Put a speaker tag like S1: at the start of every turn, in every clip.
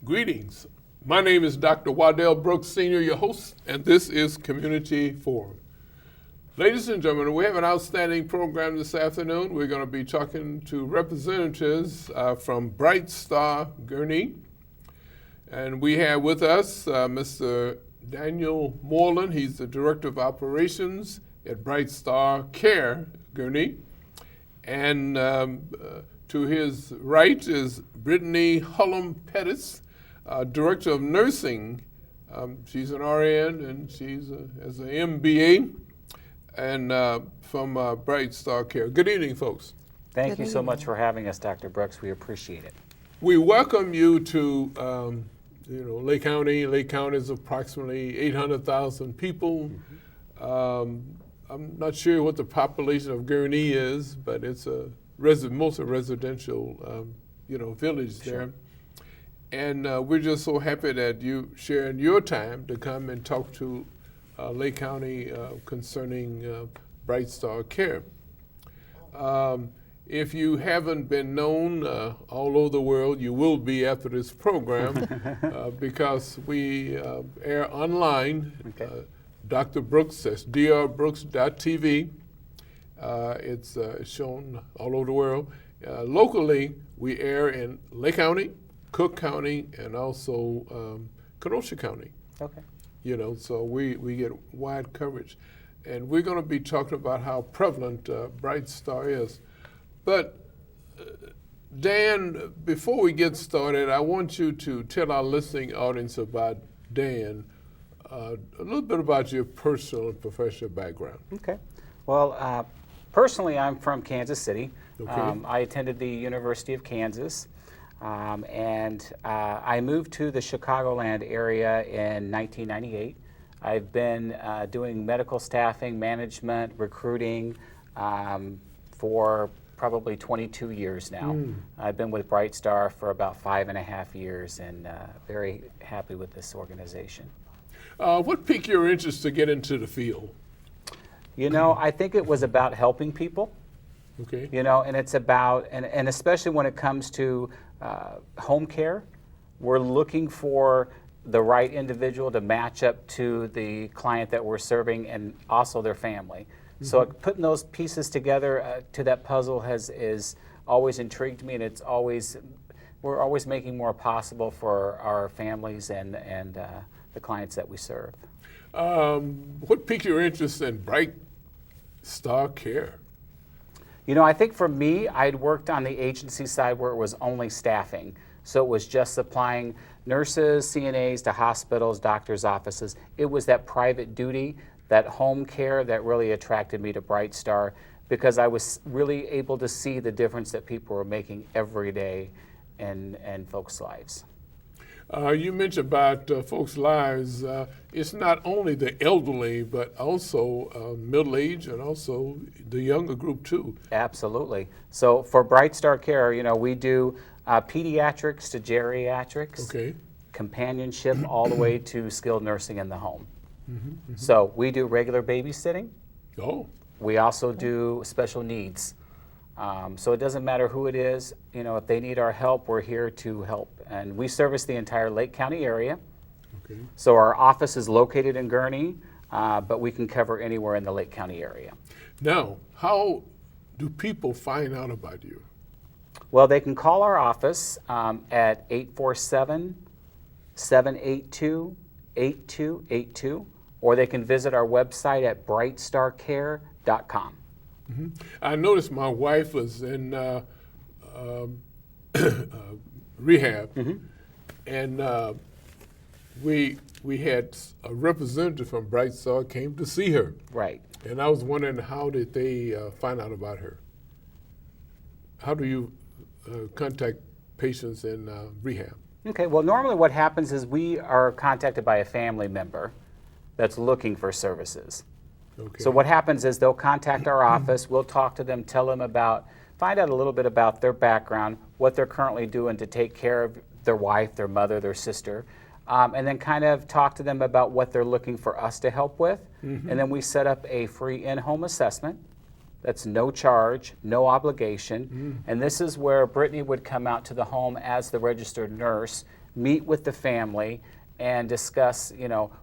S1: Greetings. My name is Dr. Waddell Brooks, Sr., your host, and this is Community Forum. Ladies and gentlemen, we have an outstanding program this afternoon. We're going to be talking to representatives from Bright Star Gurnee. And we have with us Mr. Daniel Moreland. He's the Director of Operations at Bright Star Care Gurnee. And to his right is Brittany Hullum Pettis, Director of Nursing. She's an RN and she's has an MBA and from Bright Star Care. Good evening, folks.
S2: Thank you so much for having us, Dr. Brooks. We appreciate it.
S1: We welcome you to Lake County. Lake County is approximately 800,000 people. I'm not sure what the population of Gurnee is, but it's a mostly residential village there. And we're just so happy that you sharing your time to come and talk to Lake County concerning Bright Star Care. If you haven't been known all over the world, you will be after this program because we air online.
S2: Okay.
S1: Dr. Brooks, that's drbrooks.tv. It's shown all over the world. Locally, we air in Lake County, Cook County, and also Kenosha County.
S2: Okay.
S1: So we get wide coverage. And we're going to be talking about how prevalent Bright Star is. But Dan, before we get started, I want you to tell our listening audience about Dan, a little bit about your personal and professional background.
S2: Okay. Well, personally, I'm from Kansas City.
S1: Okay.
S2: I attended the University of Kansas, and I moved to the Chicagoland area in 1998. I've been doing medical staffing, management, recruiting for probably 22 years now. I've been with Bright Star for about 5.5 years and very happy with this organization.
S1: What piqued your interest to get into the field?
S2: I think it was about helping people.
S1: Okay.
S2: And it's about, and especially when it comes to home care, we're looking for the right individual to match up to the client that we're serving and also their family. So putting those pieces together to that puzzle is always intrigued me, and we're always making more possible for our families and the clients that we serve.
S1: What piqued your interest in Bright Star Care?
S2: I think for me, I'd worked on the agency side where it was only staffing. So it was just supplying nurses, CNAs to hospitals, doctors' offices. It was that private duty, that home care that really attracted me to Bright Star because I was really able to see the difference that people were making every day in folks' lives.
S1: You mentioned about folks' lives. It's not only the elderly, but also middle age and also the younger group too.
S2: Absolutely. So for Bright Star Care, we do pediatrics to geriatrics,
S1: Okay.
S2: companionship all the way to skilled nursing in the home. So we do regular babysitting.
S1: Oh.
S2: We also do special needs. So it doesn't matter who it is, if they need our help, we're here to help. And we service the entire Lake County area.
S1: Okay.
S2: So our office is located in Gurnee, but we can cover anywhere in the Lake County area.
S1: Now, how do people find out about you?
S2: Well, they can call our office at 847-782-8282, or they can visit our website at brightstarcare.com.
S1: I noticed my wife was in rehab, and we had a representative from Bright Star came to see her.
S2: Right.
S1: And I was wondering, how did they find out about her? How do you contact patients in rehab?
S2: Okay, well, normally what happens is we are contacted by a family member that's looking for services.
S1: Okay.
S2: So what happens is they'll contact our office, we'll talk to them, tell them find out a little bit about their background, what they're currently doing to take care of their wife, their mother, their sister, and then kind of talk to them about what they're looking for us to help with. And then we set up a free in-home assessment That's no charge, no obligation. And this is where Brittany would come out to the home as the registered nurse, meet with the family and discuss,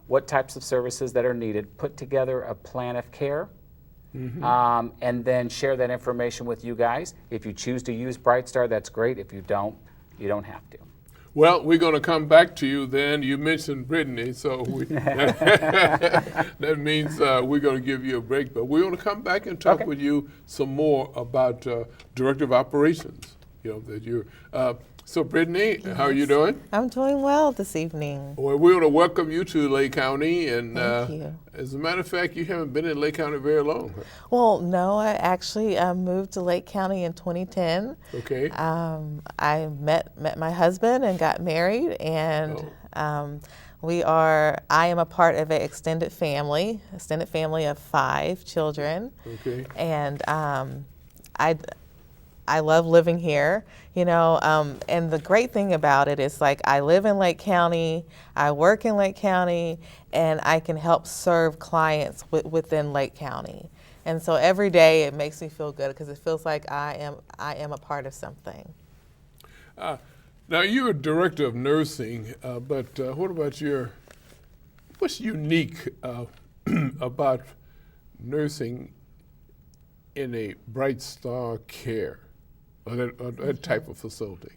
S2: what types of services that are needed, put together a plan of care, and then share that information with you guys. If you choose to use BrightStar, that's great. If you don't, you don't have to.
S1: Well, we're going to come back to you then. You mentioned Brittany, so that means we're going to give you a break. But we're going to come back and talk with you some more about Director of Operations. That you're. So, Brittany, how are you doing?
S3: I'm doing well this evening.
S1: Well, we want to welcome you to Lake County. And
S3: Thank you.
S1: As a matter of fact, you haven't been in Lake County very long.
S3: Well, no, I actually moved to Lake County in 2010.
S1: Okay.
S3: I met my husband and got married, and I am a part of an extended family of 5 children.
S1: Okay.
S3: And I love living here, and the great thing about it is I live in Lake County, I work in Lake County, and I can help serve clients within Lake County. And so every day it makes me feel good because it feels like I am a part of something.
S1: Now you're a director of nursing, but what about what's unique about nursing in a BrightStar Care? Or that type of facility.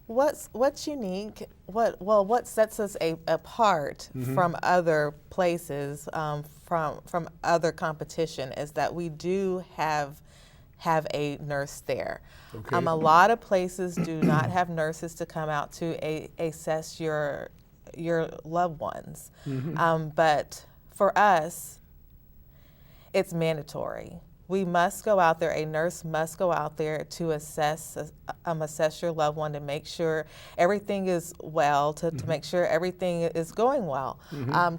S3: What's unique? What sets us apart from other places, from other competition, is that we do have a nurse there.
S1: Okay.
S3: A lot of places do not have nurses to come out to assess your loved ones, but for us, it's mandatory. We must go out there, a nurse must go out there to assess your loved one to make sure everything is well, to make sure everything is going well,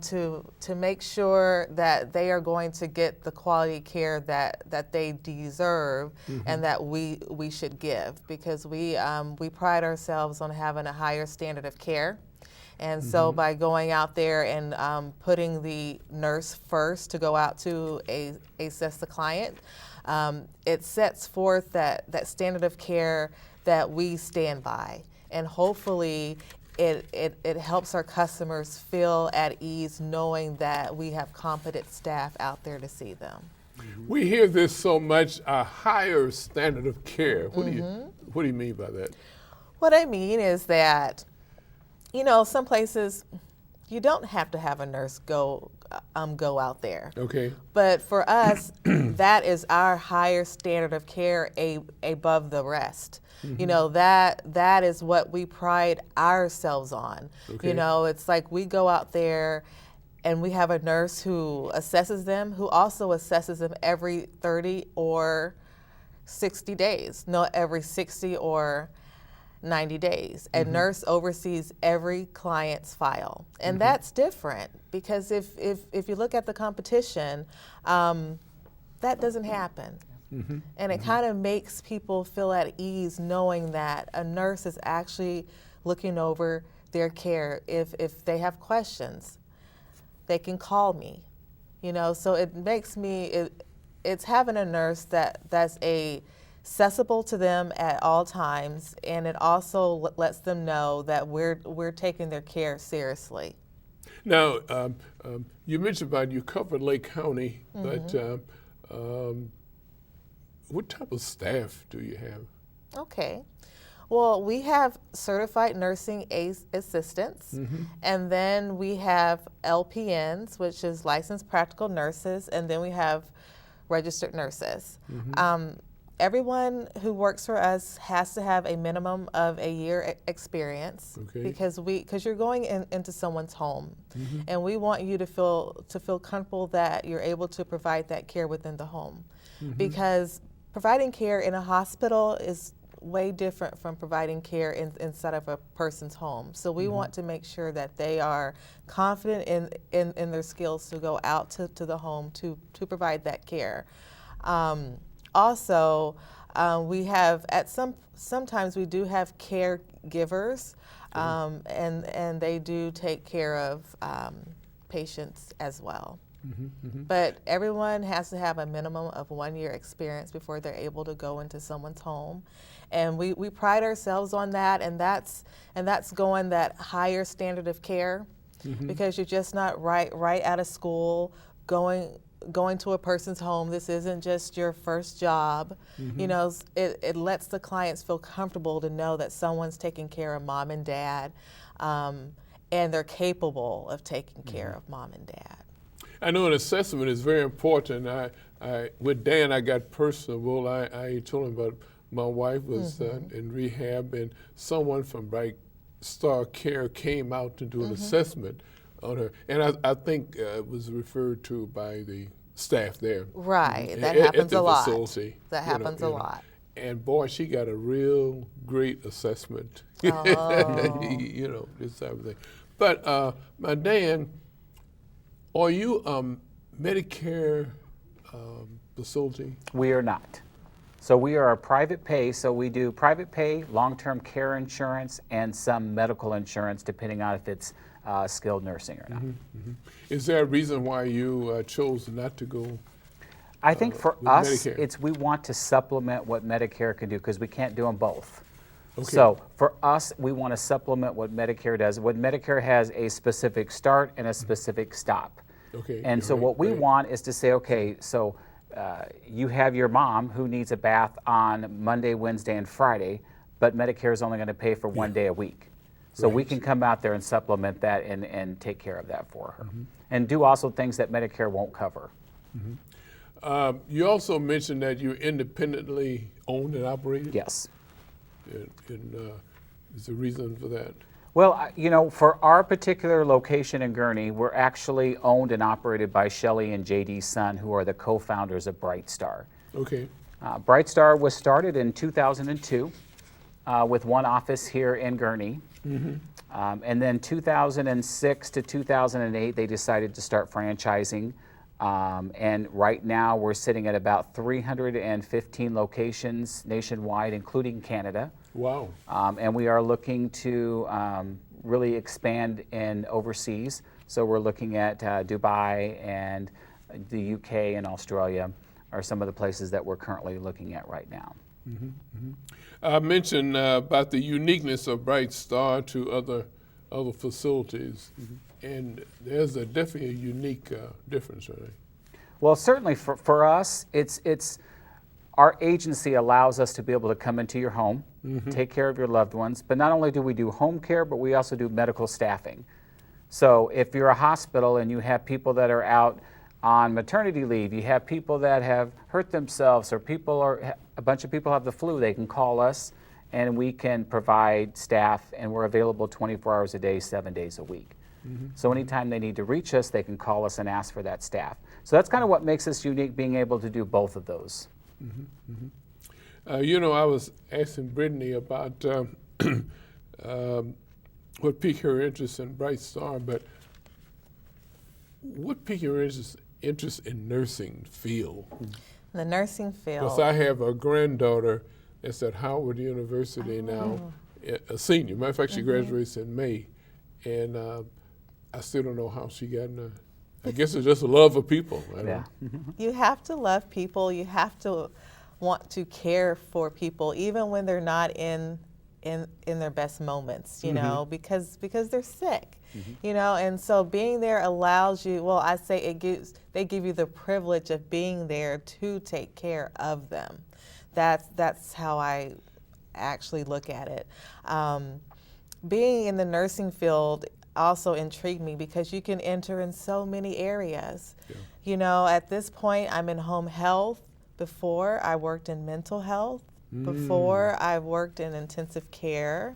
S3: to make sure that they are going to get the quality care that they deserve and that we should give, because we pride ourselves on having a higher standard of care. And so by going out there and putting the nurse first to go out to assess the client, it sets forth that standard of care that we stand by. And hopefully it helps our customers feel at ease knowing that we have competent staff out there to see them.
S1: We hear this so much, a higher standard of care. What do you mean by that?
S3: What I mean is that some places you don't have to have a nurse go out there.
S1: Okay.
S3: But for us, that is our higher standard of care above the rest. That is what we pride ourselves on.
S1: Okay.
S3: It's like we go out there and we have a nurse who assesses them, who also assesses them every 30 or 60 days. No, every 60 or 90 days. A nurse oversees every client's file. And that's different because if you look at the competition, that doesn't happen. And it kind of makes people feel at ease knowing that a nurse is actually looking over their care. If they have questions, they can call me. So it makes it's having a nurse that's accessible to them at all times, and it also lets them know that we're taking their care seriously.
S1: Now, you mentioned you covered Lake County, but what type of staff do you have?
S3: Okay. Well, we have certified nursing assistants, and then we have LPNs, which is licensed practical nurses, and then we have registered nurses. Everyone who works for us has to have a minimum of a year experience, because you're going into someone's home, and we want you to feel comfortable that you're able to provide that care within the home, because providing care in a hospital is way different from providing care inside of a person's home. So we want to make sure that they are confident in their skills to go out to the home to provide that care. Also, we have sometimes we do have caregivers, and they do take care of patients as well. But everyone has to have a minimum of 1 year experience before they're able to go into someone's home. And we pride ourselves on that, and that's going that higher standard of care, because you're just not right out of school going to a person's home. This isn't just your first job. You know, it lets the clients feel comfortable to know that someone's taking care of mom and dad, and they're capable of taking care of mom and dad.
S1: I know an assessment is very important. With Dan, I got personable. I told him about my wife was in rehab, and someone from Bright Star Care came out to do an assessment on her. And I think it was referred to by the staff there.
S3: Right, that
S1: at
S3: happens
S1: the
S3: a lot.
S1: facility,
S3: That happens a lot.
S1: And boy, she got a real great assessment.
S3: Oh.
S1: You know, this type of thing. But my Dan, are you Medicare facility?
S2: We are not. So we are a private pay, so we do private pay, long-term care insurance, and some medical insurance, depending on if it's skilled nursing or not.
S1: Is there a reason why you chose not to go?
S2: I think for
S1: with
S2: us,
S1: Medicare?
S2: we want to supplement what Medicare can do, because we can't do them both.
S1: Okay.
S2: So for us, we want to supplement what Medicare does. What Medicare has a specific start and a specific stop.
S1: Okay.
S2: And so
S1: right,
S2: what we
S1: right.
S2: want is to say, okay, so you have your mom who needs a bath on Monday, Wednesday, and Friday, but Medicare is only going to pay for 1 day a week. So we
S1: Right.
S2: can come out there and supplement that and take care of that for her. And do also things that Medicare won't cover.
S1: You also mentioned that you're independently owned and operated.
S2: Yes.
S1: And is there a reason for that?
S2: Well, you know, for our particular location in Gurnee, we're actually owned and operated by Shelley and J.D. Sun, who are the co-founders of Bright Star.
S1: Okay.
S2: Bright Star was started in 2002 with one office here in Gurnee. And then 2006 to 2008, they decided to start franchising. And right now, we're sitting at about 315 locations nationwide, including Canada.
S1: Wow.
S2: And we are looking to really expand in overseas. So we're looking at Dubai and the UK and Australia are some of the places that we're currently looking at right now.
S1: I mentioned about the uniqueness of Bright Star to other facilities, and there's definitely a unique difference, right?
S2: Well, certainly for us, it's our agency allows us to be able to come into your home, take care of your loved ones, but not only do we do home care, but we also do medical staffing. So if you're a hospital and you have people that are out on maternity leave, you have people that have hurt themselves, or a bunch of people have the flu, they can call us and we can provide staff, and we're available 24 hours a day, 7 days a week. So anytime they need to reach us, they can call us and ask for that staff. So that's kind of what makes us unique, being able to do both of those.
S1: You know, I was asking Brittany about what piqued her interest in Bright Star, but what piqued your interest in nursing field?
S3: The nursing field.
S1: Because I have a granddaughter that's at Howard University now, a senior. Matter of fact, she graduates in May, and I still don't know how she got in there. I guess it's just a love of people. I don't know.
S3: You have to love people. You have to want to care for people, even when they're not in their best moments, you know, because they're sick, you know. And so being there allows you, well, I say they give you the privilege of being there to take care of them. That's how I actually look at it. Being in the nursing field also intrigued me because you can enter in so many areas.
S1: Yeah.
S3: You know, at this point, I'm in home health. Before, I worked in mental health. Before, I worked in intensive care.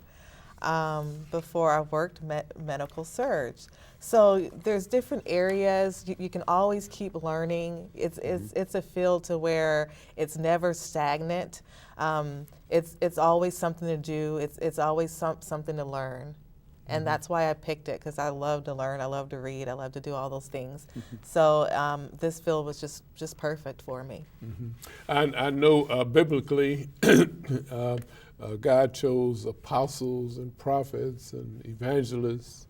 S3: Before, I worked medical surge. So there's different areas. You can always keep learning. It's a field to where it's never stagnant. It's always something to do. It's always something to learn. And that's why I picked it, because I love to learn, I love to read, I love to do all those things. So this field was just perfect for me.
S1: I know biblically, God chose apostles and prophets and evangelists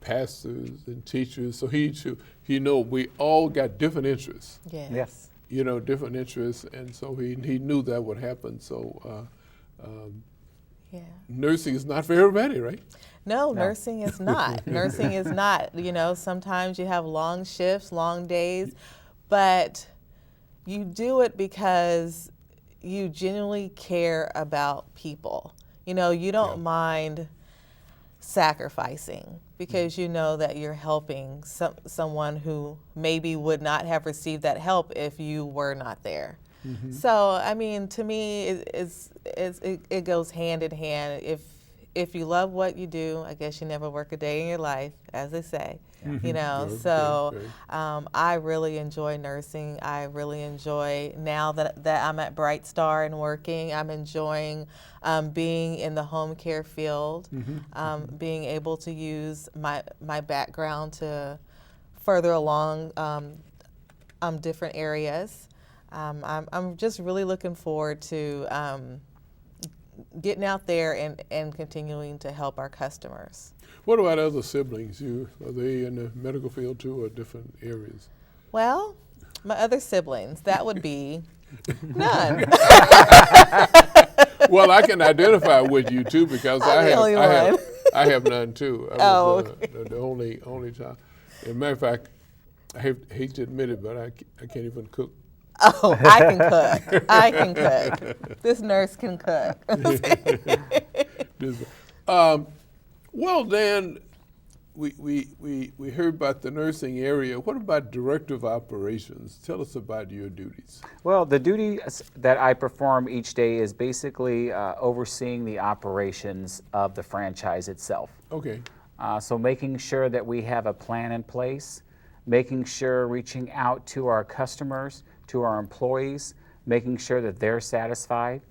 S1: pastors and teachers, so he know we all got different interests.
S3: Yes.
S2: Yes.
S1: You know, different interests, and so he knew that would happen. So
S3: Yeah.
S1: nursing is not for everybody, right?
S3: No, nursing is not. Nursing is not. You know, sometimes you have long shifts, long days, but you do it because you genuinely care about people. You know, you don't mind sacrificing because you know that you're helping someone who maybe would not have received that help if you were not there. So, I mean, to me, it goes hand in hand. If you love what you do, I guess you never work a day in your life, as they say. You know,
S1: Okay,
S3: so
S1: okay.
S3: I really enjoy nursing. I really enjoy now that I'm at Bright Star and working. I'm enjoying being in the home care field, being able to use my background to further along different areas. I'm just really looking forward to getting out there and continuing to help our customers.
S1: What about other siblings? Are they in the medical field too, or different areas?
S3: Well, my other siblings, that would be none.
S1: Well, I can identify with you too because
S3: I'm the only one.
S1: I have none too. I was the only child. As a matter of fact, I hate to admit it, but I can't even cook.
S3: Oh, I can cook. I can cook. This nurse can cook.
S1: Well, Dan, we heard about the nursing area. What about director of operations? Tell us about your duties.
S2: Well, the duty that I perform each day is basically overseeing the operations of the franchise itself.
S1: Okay.
S2: So making sure that we have a plan in place, making sure reaching out to our customers, to our employees, making sure that they're satisfied.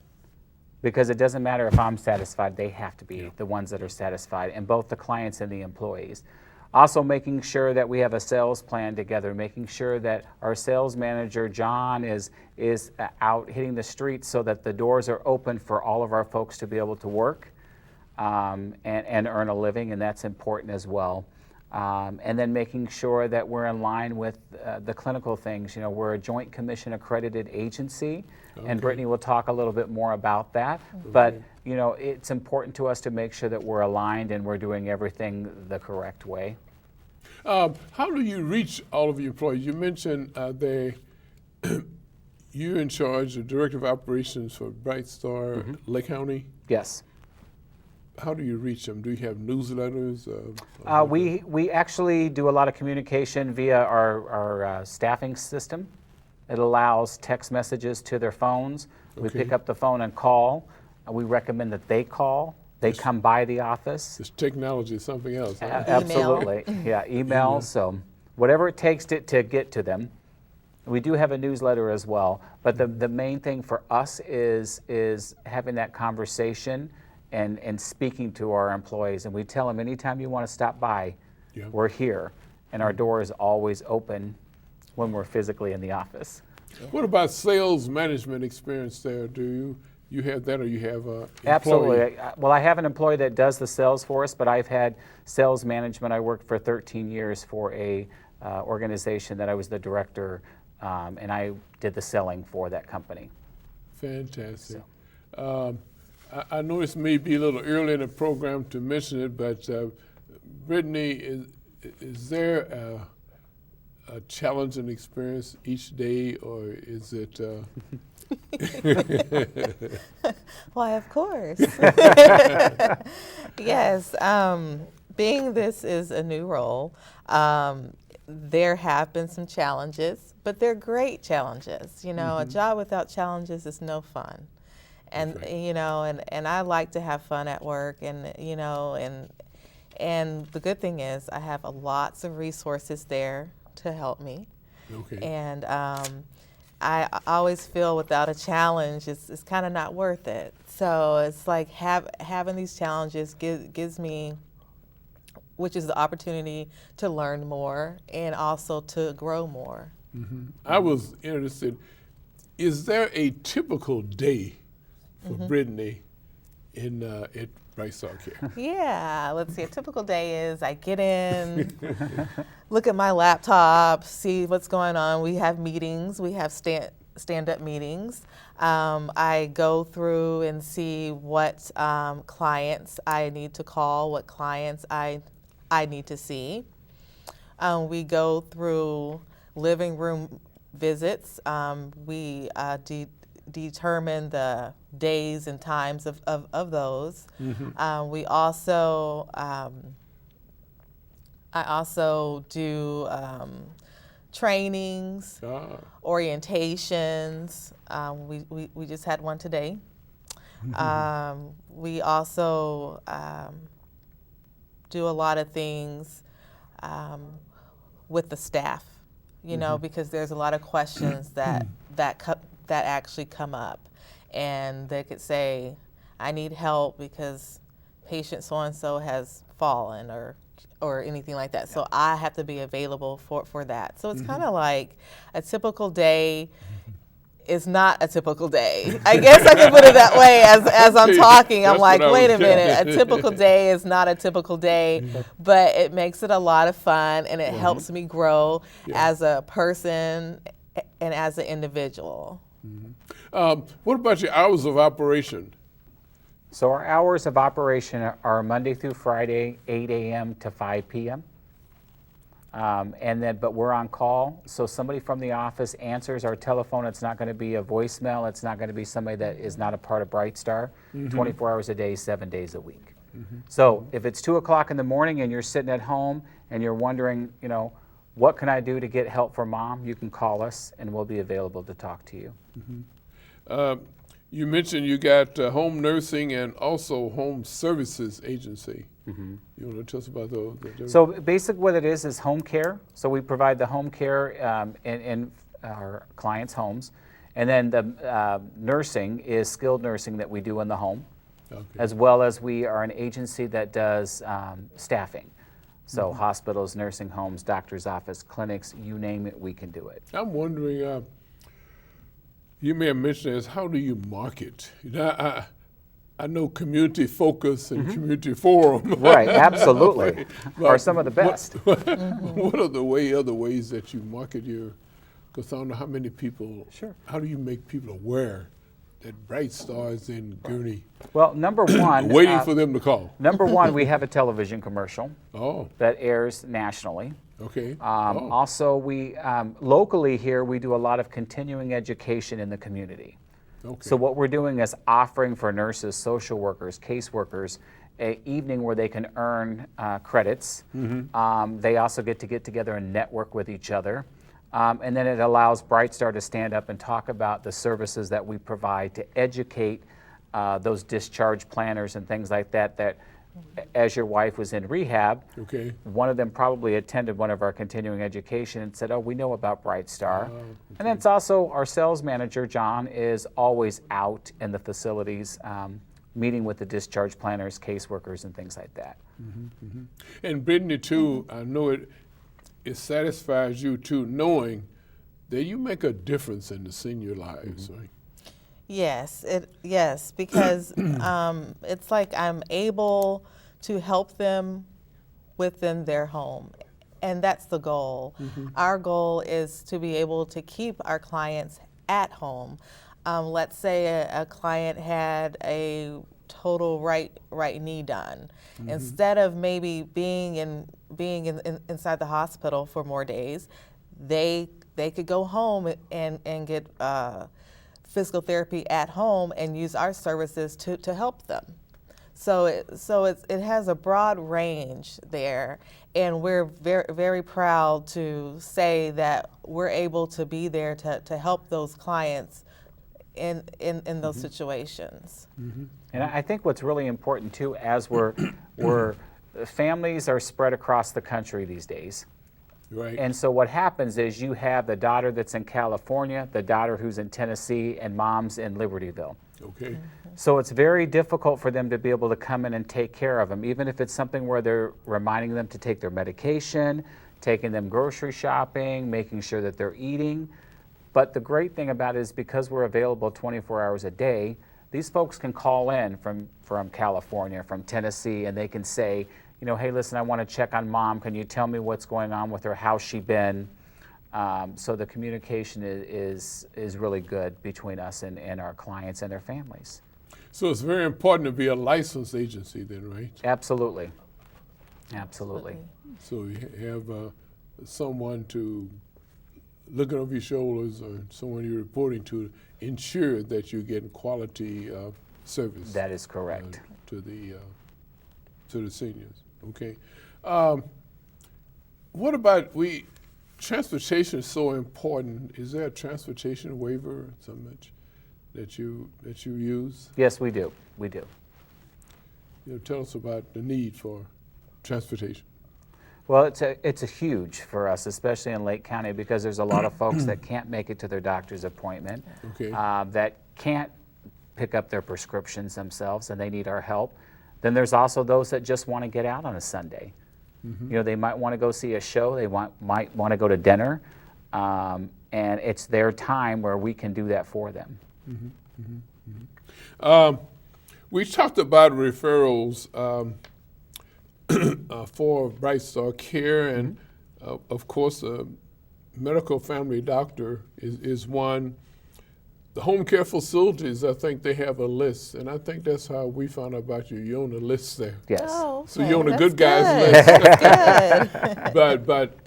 S2: Because it doesn't matter if I'm satisfied, they have to be the ones that are satisfied, and both the clients and the employees. Also making sure that we have a sales plan together, making sure that our sales manager, John, is out hitting the streets so that the doors are open for all of our folks to be able to work and earn a living, and that's important as well. And then making sure that we're in line with the clinical things. You know, we're a Joint Commission accredited agency, and Brittany will talk a little bit more about that. But, you know, it's important to us to make sure that we're aligned and we're doing everything the correct way.
S1: How do you reach all of your employees? You mentioned you're in charge of director of operations for Bright Star Lake County.
S2: Yes.
S1: How do you reach them? Do you have newsletters?
S2: We actually do a lot of communication via our staffing system. It allows text messages to their phones. We
S1: Okay.
S2: pick up the phone and call. We recommend that they call. They come by the office.
S1: This technology is something else. Huh?
S2: Absolutely. Yeah, email. So whatever it takes to get to them. We do have a newsletter as well. But the main thing for us is having that conversation and speaking to our employees. And we tell them anytime you want to stop by, we're here. And our door is always open when we're physically in the office.
S1: What about sales management experience there? Do you have that, or you have a
S2: Absolutely. Well, I have an employee that does the sales for us, but I've had sales management. I worked for 13 years for a organization that I was the director, and I did the selling for that company.
S1: Fantastic. I know this may be a little early in the program to mention it, but Brittany, is there a challenging experience each day, or is it?
S3: Why, of course. Yes. Being this is a new role, there have been some challenges, but they're great challenges. You know, a job without challenges is no fun. And, you know, and I like to have fun at work, and, you know, and the good thing is I have lots of resources there to help me.
S1: Okay.
S3: And I always feel without a challenge, it's kind of not worth it. So it's like having these challenges gives me, which is the opportunity to learn more and also to grow more.
S1: I was interested, is there a typical day for Brittany at Bright Star Care?
S3: Yeah, let's see. A typical day is I get in, look at my laptop, see what's going on. We have meetings. We have stand-up meetings. I go through and see what clients I need to call, what clients I need to see. We go through living room visits. We determine the days and times of those. We also, I also do trainings, orientations. We just had one today. We also do a lot of things with the staff, you know, because there's a lot of questions that actually come up, and they could say, I need help because patient so-and-so has fallen or anything like that. So I have to be available for that. So it's kind of like a typical day is not a typical day. I guess I can put it that way as I'm talking. I'm like, wait a minute, a typical day is not a typical day, but it makes it a lot of fun, and it helps me grow as a person and as an individual.
S1: What about your hours of operation?
S2: So our hours of operation are Monday through Friday, 8 a.m. to 5 p.m. But we're on call, so somebody from the office answers our telephone. It's not going to be a voicemail. It's not going to be somebody that is not a part of Bright Star, 24 hours a day, 7 days a week. So if it's 2 o'clock in the morning and you're sitting at home and you're wondering, you know, what can I do to get help for mom, you can call us and we'll be available to talk to you.
S1: You mentioned you got home nursing and also home services agency. You want to tell us about those?
S2: So basically what it is home care. So we provide the home care in our clients' homes. And then the nursing is skilled nursing that we do in the home, as well as we are an agency that does staffing. So hospitals, nursing homes, doctor's office, clinics, you name it, we can do it.
S1: I'm wondering, you may have mentioned this, how do you market? You know, I know Community Focus and Community Forum.
S2: Right, absolutely. Are some of the best.
S1: What are the other ways that you market your, because I don't know how many people, how do you make people aware that Bright Star is in Gurnee?
S2: Well, number one.
S1: Waiting for them to call.
S2: Number one, we have a television commercial
S1: Oh,
S2: that airs nationally.
S1: okay.
S2: Also, we locally here, we do a lot of continuing education in the community.
S1: Okay.
S2: So what we're doing is offering for nurses, social workers, caseworkers, an evening where they can earn credits. They also get together and network with each other. And then it allows Bright Star to stand up and talk about the services that we provide to educate those discharge planners and things like that, that as your wife was in rehab,
S1: Okay.
S2: one of them probably attended one of our continuing education and said, oh, we know about Bright Star. And then it's also our sales manager, John, is always out in the facilities meeting with the discharge planners, caseworkers, and things like that.
S1: And Brittany, too, I know it satisfies you, too, knowing that you make a difference in the senior lives, right?
S3: Yes, because it's like I'm able to help them within their home, and that's the goal. Our goal is to be able to keep our clients at home. Let's say a client had a total right knee done. Instead of maybe being inside the hospital for more days, they could go home and get physical therapy at home and use our services to help them. So it has a broad range there, and we're very, very proud to say that we're able to be there to help those clients in those situations.
S2: And I think what's really important too, as we're families are spread across the country these days.
S1: Right.
S2: And so what happens is you have the daughter that's in California, the daughter who's in Tennessee, and mom's in Libertyville.
S1: Okay.
S2: So it's very difficult for them to be able to come in and take care of them, even if it's something where they're reminding them to take their medication, taking them grocery shopping, making sure that they're eating. But the great thing about it is because we're available 24 hours a day, these folks can call in from California, from Tennessee, and they can say, you know, hey, listen, I want to check on mom. Can you tell me what's going on with her? How's she been? So the communication is really good between us and our clients and their families.
S1: So it's very important to be a licensed agency then, right?
S2: Absolutely. Absolutely.
S1: So you have someone to look over your shoulders or someone you're reporting to ensure that you're getting quality service.
S2: That is correct.
S1: To the seniors. Okay. What about transportation is so important. Is there a transportation waiver or so much that you use?
S2: Yes, we do. We do.
S1: You know, tell us about the need for transportation.
S2: Well, it's a huge for us, especially in Lake County, because there's a lot of folks that can't make it to their doctor's appointment,
S1: Okay.
S2: that can't pick up their prescriptions themselves, and they need our help. Then there's also those that just want to get out on a Sunday. You know, they might want to go see a show, they might want to go to dinner, and it's their time where we can do that for them.
S1: We talked about referrals for Bright Star Care, and of course, a medical family doctor is one. The home care facilities, I think they have a list, and I think that's how we found out about you. You're on the list there.
S2: Yes.
S3: Oh,
S1: So you're on the
S3: that's
S1: good guys
S3: good.
S1: list.
S3: That's good.
S1: but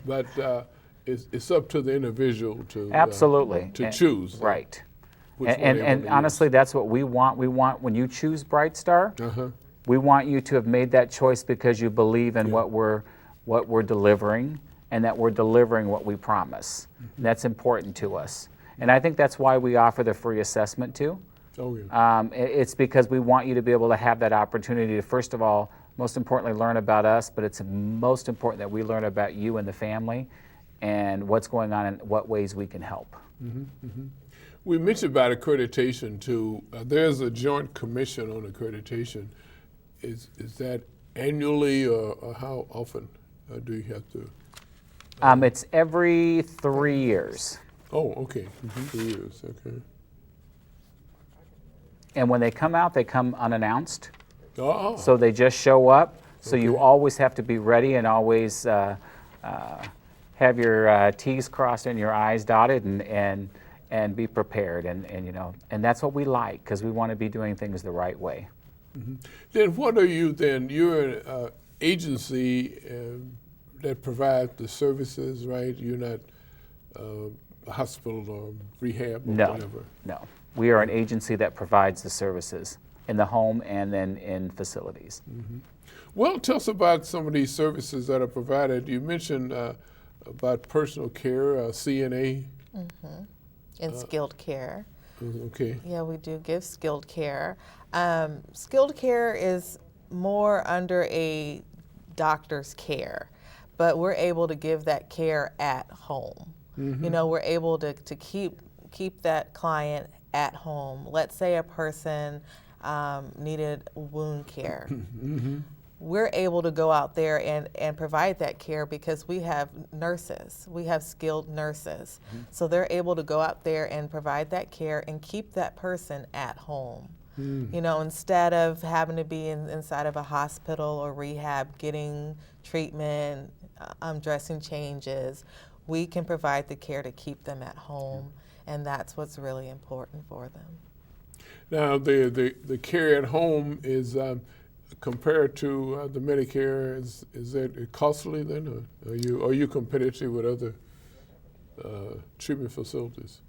S1: it's up to the individual to
S2: Absolutely.
S1: to choose.
S2: Right.
S1: which one they
S2: And
S1: wanna
S2: honestly, that's what we want. We want, when you choose Bright Star,
S1: use. Uh-huh.
S2: we want you to have made that choice because you believe in what we're delivering, and that we're delivering what we promise. And that's important to us. And I think that's why we offer the free assessment too.
S1: Oh yeah.
S2: It's because we want you to be able to have that opportunity to, first of all, most importantly, learn about us, but it's most important that we learn about you and the family and what's going on and what ways we can help.
S1: We mentioned about accreditation too. There's a joint commission on accreditation. Is that annually or how often do you have to?
S2: It's every 3 years.
S1: Oh, okay. 3 years. Okay.
S2: And when they come out, they come unannounced.
S1: Oh.
S2: So they just show up. So you
S1: Okay.
S2: always have to be ready and always have your T's crossed and your I's dotted and be prepared. And you know, and that's what we like, because we want to be doing things the right way.
S1: Then what are you then? You're an agency that provides the services, right? You're not a hospital or rehab or
S2: No,
S1: whatever.
S2: no. We are an agency that provides the services in the home and then in facilities.
S1: Well, tell us about some of these services that are provided. You mentioned about personal care, CNA.
S3: And skilled care.
S1: Okay.
S3: Yeah, we do give skilled care. Skilled care is more under a doctor's care, but we're able to give that care at home. You know, we're able to keep that client at home. Let's say a person needed wound care. We're able to go out there and provide that care because we have nurses. We have skilled nurses. So they're able to go out there and provide that care and keep that person at home. You know, instead of having to be inside of a hospital or rehab getting treatment, dressing changes, we can provide the care to keep them at home, and that's what's really important for them.
S1: Now, the care at home is compared to the Medicare. Is that costly then, or are you competitive with other treatment facilities?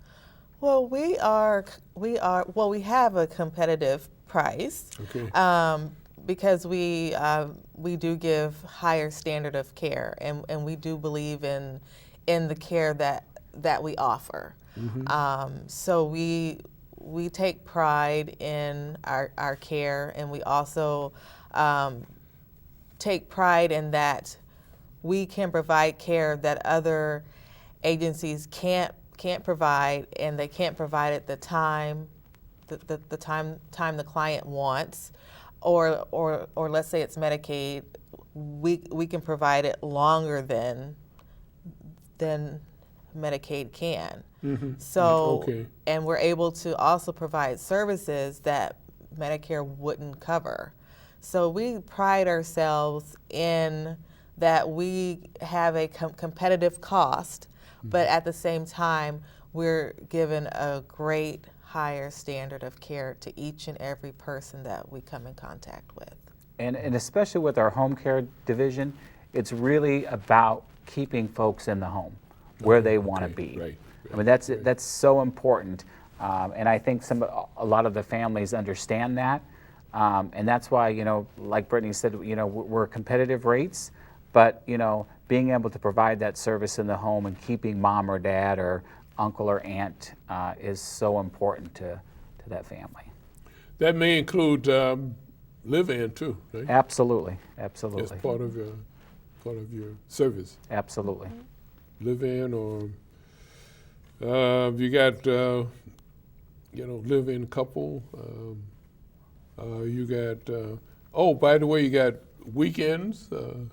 S3: Well, we have a competitive price.
S1: Okay.
S3: Because we do give higher standard of care, and we do believe in the care that we offer. So we take pride in our care, and we also take pride in that we can provide care that other agencies can't provide, and they can't provide at the time the time the client wants, or let's say it's Medicaid, we can provide it longer than Medicaid can. So,
S1: Okay.
S3: and we're able to also provide services that Medicare wouldn't cover. So we pride ourselves in that we have a competitive cost, but at the same time, we're given a great higher standard of care to each and every person that we come in contact with.
S2: And especially with our home care division, it's really about keeping folks in the home where they want to
S1: Okay,
S2: be.
S1: right,
S2: I mean, that's so important. And I think a lot of the families understand that. And that's why, like Brittany said, we're competitive rates, but, being able to provide that service in the home and keeping mom or dad or uncle or aunt is so important to that family.
S1: That may include live-in too, right?
S2: Absolutely,
S1: As
S2: absolutely,
S1: part of your service.
S2: absolutely.
S1: Live-in, or you got live-in couple. You got oh, by the way, you got weekends. So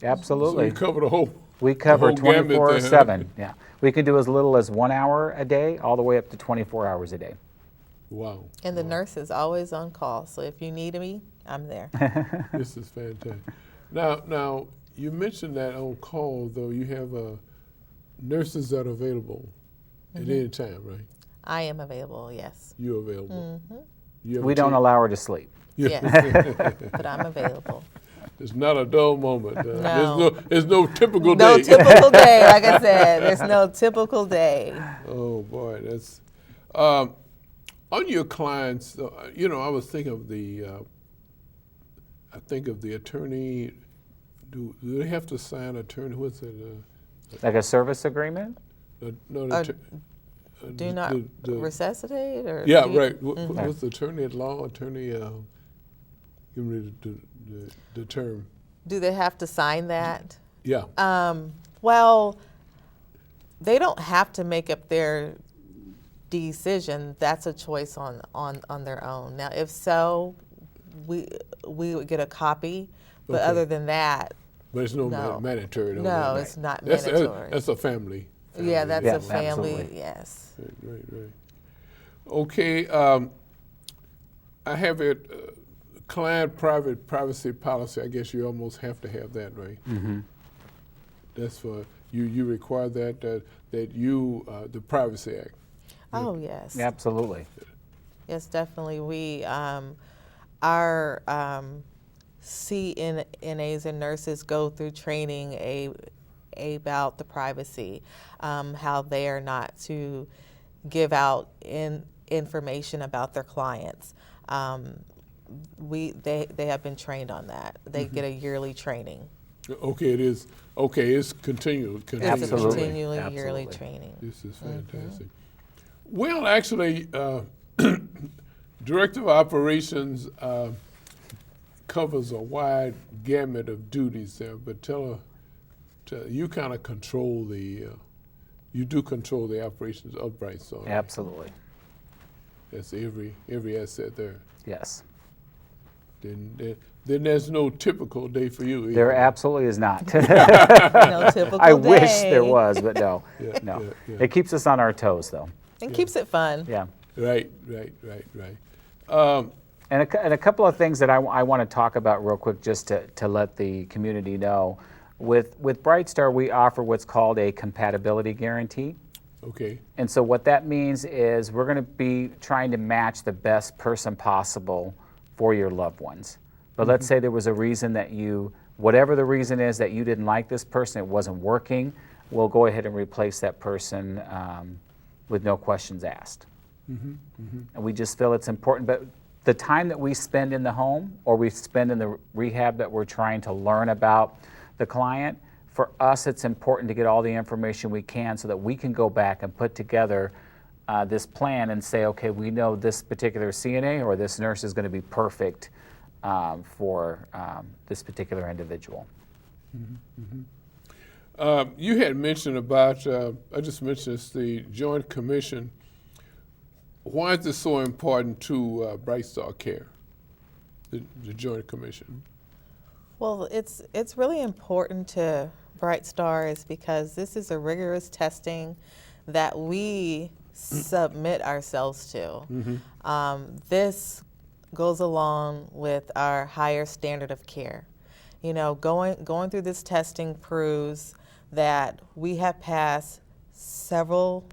S2: Absolutely.
S1: you cover the whole.
S2: We cover
S1: the whole gamut there.
S2: 24/7. Yeah, we can do as little as 1 hour a day, all the way up to 24 hours a day.
S1: Wow,
S3: And the nurse is always on call, so if you need me, I'm there.
S1: this is fantastic. Now you mentioned that on call though. You have nurses that are available at any time, right?
S3: I am available, yes.
S1: You're available. You have
S2: We
S1: a
S2: don't
S1: team?
S2: allow her to sleep.
S3: Yes, but I'm available.
S1: It's not a dull moment.
S3: No.
S1: There's no typical
S3: No
S1: day.
S3: typical day, like I said. There's no typical day.
S1: Oh boy, that's on your clients. I was thinking of the attorney. Do they have to sign attorney? What's it?
S2: Like a service agreement?
S1: No,
S3: Uh,
S1: the,
S3: Do not resuscitate or
S1: yeah,
S3: do you-
S1: right. What's the attorney at law? Attorney. Give me the term.
S3: Do they have to sign that?
S1: Yeah.
S3: Well, they don't have to make up their decision. That's a choice on their own. Now, if so, we would get a copy. But
S1: Okay.
S3: other than that,
S1: But it's no
S3: No.
S1: mandatory.
S3: No, it's not
S1: That's
S3: mandatory.
S1: That's a family.
S3: yeah, that's
S2: Yeah,
S3: a family.
S2: absolutely.
S3: Yes.
S1: Right. Okay, I have it, client privacy policy. I guess you almost have to have that, right?
S2: Mm-hmm.
S1: That's for, you require that the Privacy Act.
S3: Oh yes.
S2: Absolutely.
S3: Yes, definitely. We our CNAs and nurses go through training about the privacy, how they are not to give out information about their clients. They have been trained on that. They get a yearly training.
S1: Okay, it is. Okay, it's continual.
S3: It's a
S2: Absolutely.
S3: continually yearly
S2: Absolutely.
S3: training.
S1: This is fantastic. Well, actually, Director of Operations covers a wide gamut of duties there, but you kind of control you do control the operations of Bright Star.
S2: Absolutely.
S1: That's every asset there.
S2: Yes.
S1: Then there's no typical day for you either.
S2: There absolutely is not.
S3: No typical
S2: I wish there
S3: day.
S2: was, but no.
S1: Yeah,
S2: No.
S1: yeah.
S2: It keeps us on our toes, though.
S3: It keeps it fun.
S2: Yeah.
S1: Right.
S2: And a couple of things that I want to talk about real quick, just to let the community know. With BrightStar, we offer what's called a compatibility guarantee.
S1: Okay.
S2: And so what that means is we're going to be trying to match the best person possible for your loved ones. But let's say there was a reason that whatever the reason is that you didn't like this person, it wasn't working, we'll go ahead and replace that person with no questions asked. And we just feel it's important. But the time that we spend in the home or we spend in the rehab that we're trying to learn about the client, for us it's important to get all the information we can so that we can go back and put together this plan and say, okay, we know this particular CNA or this nurse is going to be perfect for this particular individual.
S1: You had mentioned about, I just mentioned this, the Joint Commission. Why is this so important to Bright Star Care, the Joint Commission?
S3: Well, it's really important to Bright Star is because this is a rigorous testing that we submit ourselves to. This goes along with our higher standard of care. You know, going through this testing proves that we have passed several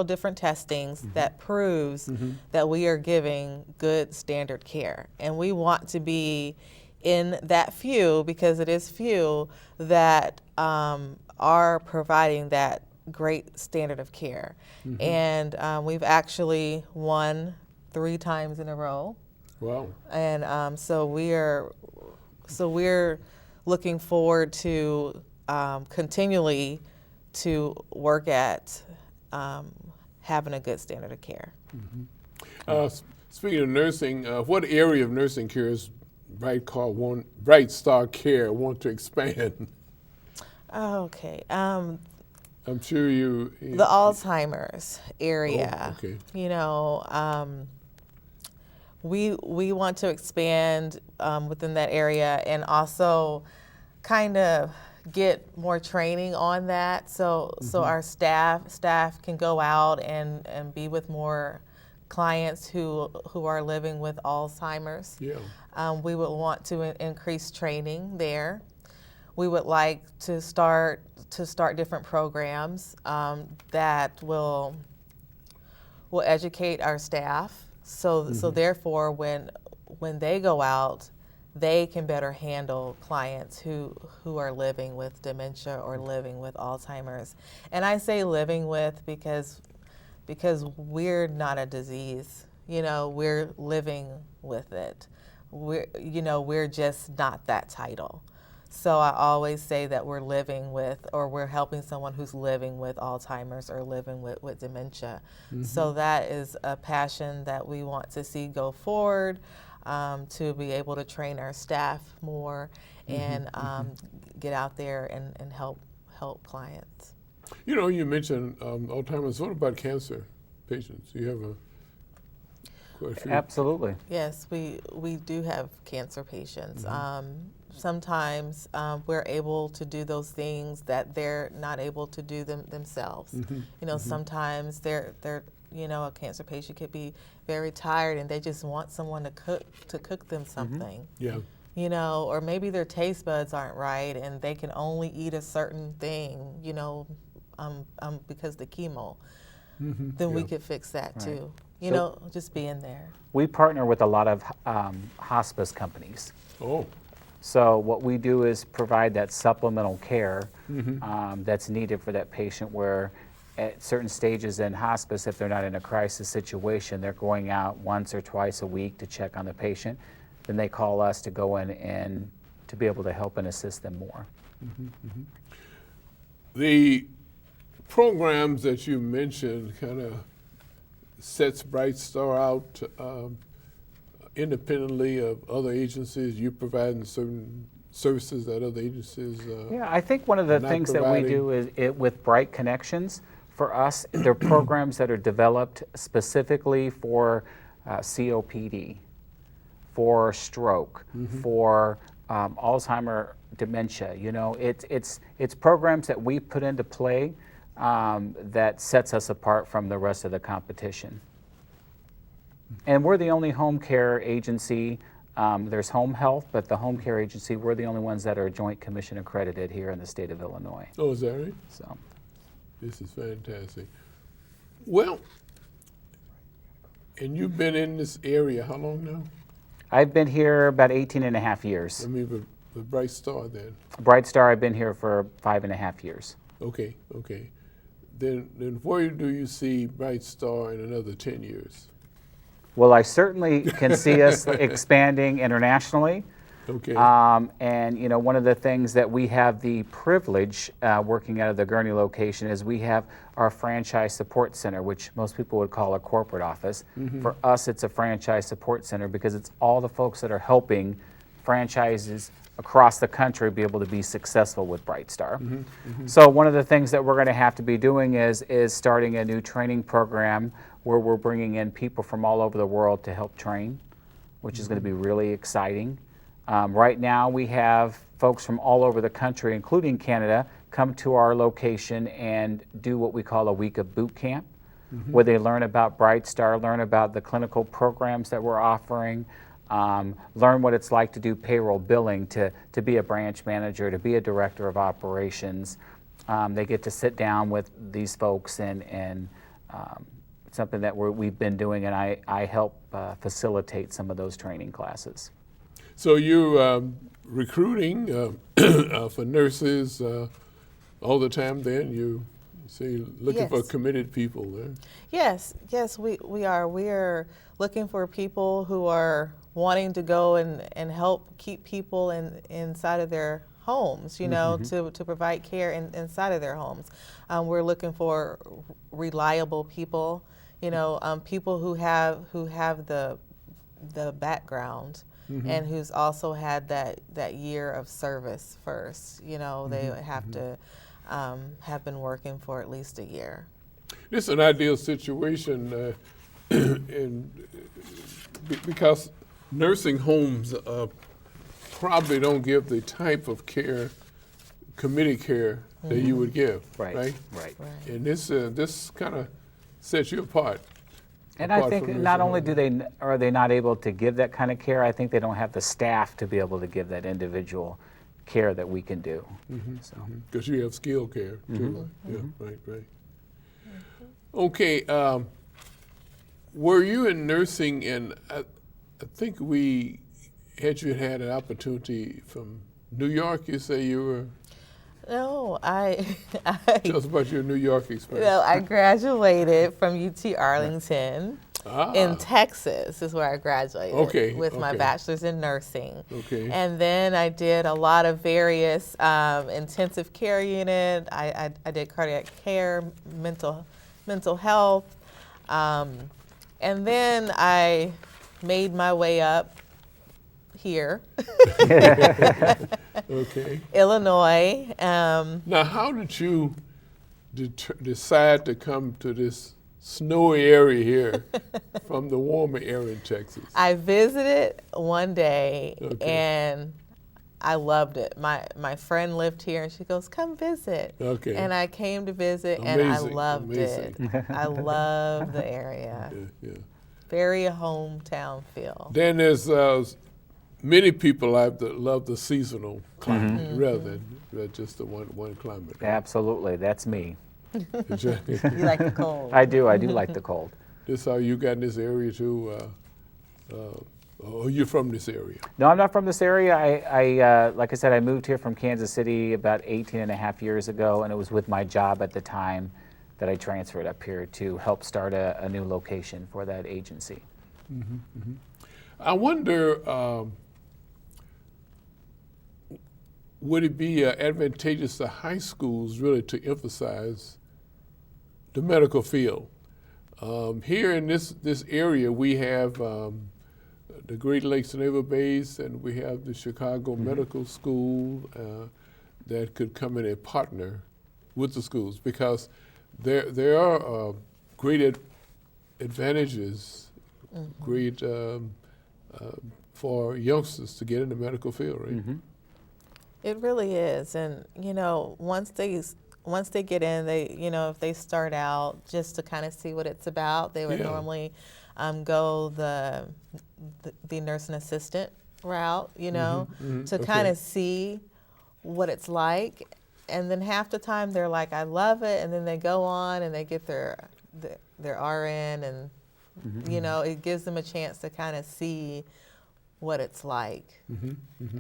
S3: different testings that proves that we are giving good standard care, and we want to be in that few, because it is few, that are providing that great standard of care. And we've actually won 3 times in a row.
S1: Wow.
S3: And so we're looking forward to continually to work at having a good standard of care.
S1: Speaking of nursing, what area of nursing care is Bright Star Care want to expand?
S3: Okay.
S1: I'm sure you.
S3: The Alzheimer's area.
S1: Oh, okay.
S3: You know, we want to expand within that area, and also kind of get more training on that, so our staff can go out and be with more clients who are living with Alzheimer's.
S1: Yeah.
S3: We would want to increase training there. We would like to start different programs that will educate our staff, so therefore when they go out, they can better handle clients who are living with dementia or living with Alzheimer's. And I say living with because we're not a disease. You know, we're living with it. We're just not that title. So I always say that we're living with, or we're helping someone who's living with Alzheimer's or living with dementia. So that is a passion that we want to see go forward, to be able to train our staff more and get out there and help clients.
S1: You know, you mentioned Alzheimer's. What about cancer patients? You have quite a few.
S2: Absolutely.
S3: Yes, we do have cancer patients. Sometimes we're able to do those things that they're not able to do themselves. You know, sometimes they're a cancer patient could be very tired and they just want someone to cook them something.
S1: Yeah.
S3: You know, or maybe their taste buds aren't right and they can only eat a certain thing, you know, because the chemo. Then we could fix that too. You know, just being there.
S2: We partner with a lot of hospice companies.
S1: Oh.
S2: So what we do is provide that supplemental care that's needed for that patient, where at certain stages in hospice, if they're not in a crisis situation, they're going out once or twice a week to check on the patient. Then they call us to go in and to be able to help and assist them more.
S1: The programs that you mentioned kind of sets Bright Star out independently of other agencies. You providing certain services that other agencies
S2: Yeah, I think one of the
S1: not
S2: things that we do is with Bright Connections, for us, they're programs that are developed specifically for COPD, for stroke, for Alzheimer dementia. You know, it's programs that we put into play that sets us apart from the rest of the competition. And we're the only home care agency. There's home health, but the home care agency, we're the only ones that are Joint Commission accredited here in the state of Illinois.
S1: Oh, is that right?
S2: So,
S1: This is fantastic. Well, and you've been in this area how long now?
S2: I've been here about 18 and a half years.
S1: I mean, with Bright Star then.
S2: Bright Star, I've been here for 5.5 years.
S1: Okay, okay. Then where do you see Bright Star in another 10 years?
S2: Well, I certainly can see us expanding internationally.
S1: Okay.
S2: And you know, one of the things that we have the privilege working out of the Gurnee location is we have our franchise support center, which most people would call a corporate office. For us, it's a franchise support center because it's all the folks that are helping franchises across the country be able to be successful with Bright Star. So one of the things that we're going to have to be doing is starting a new training program where we're bringing in people from all over the world to help train, which is going to be really exciting. Right now, we have folks from all over the country, including Canada, come to our location and do what we call a week of boot camp, where they learn about BrightStar, learn about the clinical programs that we're offering, learn what it's like to do payroll billing, to be a branch manager, to be a director of operations. They get to sit down with these folks and something that we've been doing, and I help facilitate some of those training classes.
S1: So you're recruiting for nurses all the time then? You say looking for
S3: Yes.
S1: committed people there?
S3: Yes, we are. We're looking for people who are wanting to go and help keep people inside of their homes, you know, to provide care inside of their homes. We're looking for reliable people, you know, people who have the background and who's also had that year of service first. You know, they have to have been working for at least a year.
S1: This is an ideal situation because nursing homes probably don't give the type of care, committee care, that you would give, right?
S2: Right.
S1: And this kind of sets you apart.
S2: And I
S1: apart
S2: think
S1: from
S2: not
S1: nursing
S2: only
S1: homes.
S2: are they not able to give that kind of care, I think they don't have the staff to be able to give that individual care that we can do. So.
S1: Because you have skilled care too. Yeah, right. Okay, were you in nursing? And I think we had an opportunity from New York. You say you were.
S3: No,
S1: Tell us about your New York experience.
S3: well, I graduated from UT Arlington in Texas is where I graduated with my bachelor's in nursing.
S1: Okay.
S3: And then I did a lot of various intensive care unit. I did cardiac care, mental health. And then I made my way up here,
S1: Okay.
S3: Illinois.
S1: Now, how did you decide to come to this snowy area here from the warmer area in Texas?
S3: I visited one day
S1: Okay.
S3: and I loved it. My friend lived here and she goes, "Come visit."
S1: Okay.
S3: And I came to visit and I
S1: Amazing,
S3: loved it. I love the area.
S1: Yeah.
S3: Very hometown feel.
S1: Then there's many people love the seasonal climate rather than just the one climate. right?
S2: Absolutely, that's me.
S3: You like the cold.
S2: I do like the cold.
S1: This how you got in this area too? Or you're from this area?
S2: No, I'm not from this area. I like I said, I moved here from Kansas City about 18 and a half years ago, and it was with my job at the time that I transferred up here to help start a new location for that agency.
S1: I wonder, would it be advantageous to high schools really to emphasize the medical field? Here in this area, we have the Great Lakes Naval Base, and we have the Chicago Medical School that could come in and partner with the schools, because there are great advantages, great for youngsters to get in the medical field, right?
S3: It really is, and you know, once they get in, they, you know, if they start out just to kind of see what it's about, they would
S1: Yeah.
S3: normally go the nursing assistant route, you know, to kind
S1: Okay.
S3: of see what it's like, and then half the time they're like, "I love it," and then they go on and they get their RN, and you know, it gives them a chance to kind of see what it's like.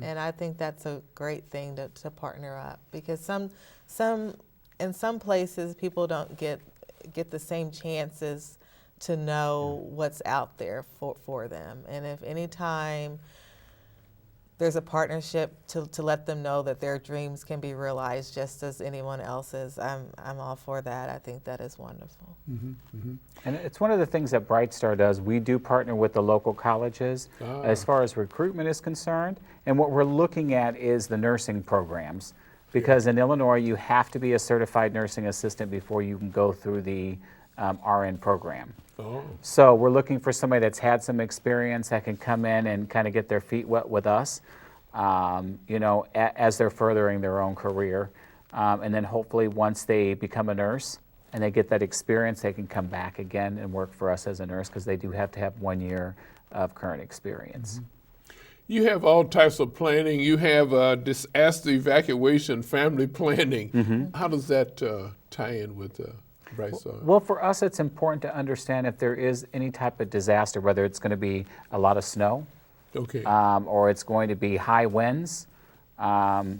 S3: And I think that's a great thing to partner up, because in some places people don't get the same chances to know what's out there for them. And if any time there's a partnership to let them know that their dreams can be realized just as anyone else's, I'm all for that. I think that is wonderful.
S2: And it's one of the things that BrightStar does. We do partner with the local colleges as far as recruitment is concerned. And what we're looking at is the nursing programs. Because in Illinois, you have to be a certified nursing assistant before you can go through the RN program.
S1: Oh,
S2: So we're looking for somebody that's had some experience that can come in and kind of get their feet wet with us. as they're furthering their own career. And then hopefully once they become a nurse and they get that experience, they can come back again and work for us as a nurse, because they do have to have 1 year of current experience.
S1: You have all types of planning. You have disaster evacuation, family planning. How does that tie in with Bright Star?
S2: Well, for us, it's important to understand if there is any type of disaster, whether it's going to be a lot of snow,
S1: Okay.
S2: or it's going to be high winds,